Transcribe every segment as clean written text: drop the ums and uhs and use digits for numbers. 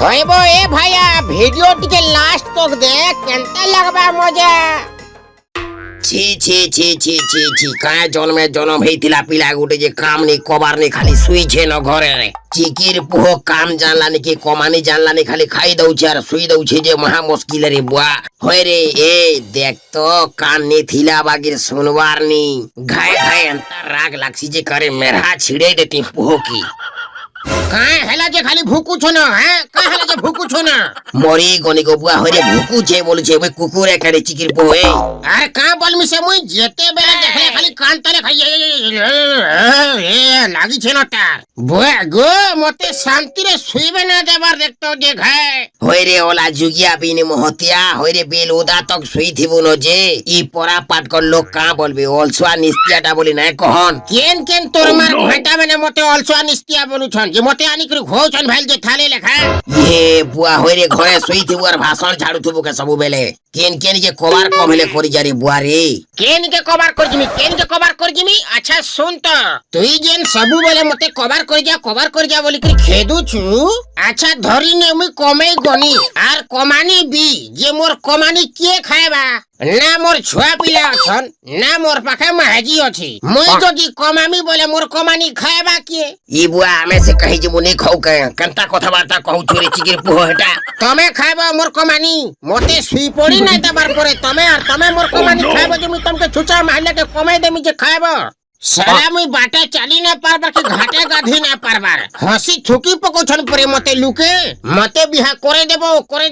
হইব এ ভাইয়া ভিডিও টিকে লাস্ট তক দেখ কেনতা লাগবা মজা। ছি ছি ছি ছি ছি ছি কায় জন্মে জন্ম হইতিলা পিলা গুটে যে কাম নি কবার নি খালি শুইছে ন ঘরে চিকির পুহ কাম জানলানি কি কমানি জানলানি খালি খাই দউছে আর শুই দউছে যে মহা মুশকিল রে বুয়া হয় রে এ দেখ তো কান নি থিলা বাগির শুনবার নি ঘায় ঘায় এন্তা রাগ লাগছি যে করে মেরা ছিড়ে দেতি পুহ কি কায় হেলা যে খালি ভুকুছ না হ্যাঁ কায় হেলা যে ভুকুছ না মরি গনি গো বুয়া হয় রে ভুকুছে বলছে ওই কুকুরে কারে চিকির পুহ এ আর কা বলমি সে মুই যেতে বেলা দেখলে খালি কান তারে খাই এ লাগিছে না তার বুয়া গো মতে শান্তিরে শুইবে না দেবার দেখতো যে ঘায় হয় রে ওলা যুগিয়া বিনি মহতিয়া হয় রে বেল উদা তক শুই থিবু ন যে ই পরা পাট কর লোক কা বলবে অলসুয়া নিস্তিয়াটা বলি নাই কহন কেন কেন তোর মার ঘাটা মানে মতে অলসুয়া নিস্তিয়া বলুছন যে মতে আনি করে ঘোছন ভাইল যে থালে লেখা ইহে বুয়া হয় রে ঘরে শুই থিবু আর ভাষণ ঝাড়ু থিবু কে সবু বেলে কেন কেন যে কবার কম হেলে করি যারি বুয়া রে কেন কে কভার করজিমি কেন কে কভার করজিমি আচ্ছা শুন তো তুই যেন সবু বেলে মতে কভার করে যা বলি করে খেদুছু আচ্ছা ধরি নে মুই কমেই গনি আর কমানি বি যে মোর কমানি কে খাইবা না মোর ছুয়া পিলা অছন না মোর পাখে মাহাজি অছি মুই যদি কমামি বলে মোর কমানি খাইবা কে ই বুয়া আমি সে কহি যে মুনি খাও কে কান্তা কথাবার্তা কহু ছুরি চিকির পুহ হেটা তুমি খাইবা মোর কমানি মতে শুই পড়ি নাই দেবার পরে তুমি মোর কমানি খাইবা যে মুই তোমাকে ছুচা মারলে কে কমাই দেমি যে খাইবা সারা মুই বাটে চালি না পারবার কি ঘাটে গাধি না পারবার হসি ছুকি পকছন পরে মতে লুকে মতে বিহা করে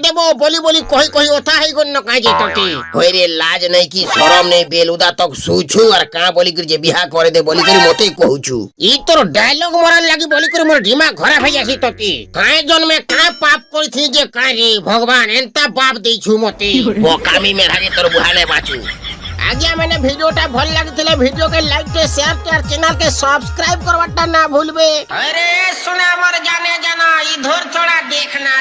দেব বলি বলি কহি ওথা হই গন কাই যে ততে হয় রে লাজ নাই কি শরম নেই বেল উদা তক শুইছু আর কা বলি করে যে বিহা করে দে বলি করে মতেই কহুছু ই তোর ডায়লগ মরার লাগি বলি করে মোর দিমাগ ঘরা হই যাসি ততে কাই জন্মে কা পাপ করিছি যে কাই রে ভগবান এন্তা পাপ দেইছু মতে বোকামি মেরাগে তোর বুহালে বাঁচু আজ্ঞা मैंने ভিডিওটা ভাল লাগিলে ভিডিওকে লাইক কে শেয়ার কে আর চ্যানেলকে সাবস্ক্রাইব করবাটা না ভুলবে। अरे सुना मर जाने जाना इधर थोड़ा देखना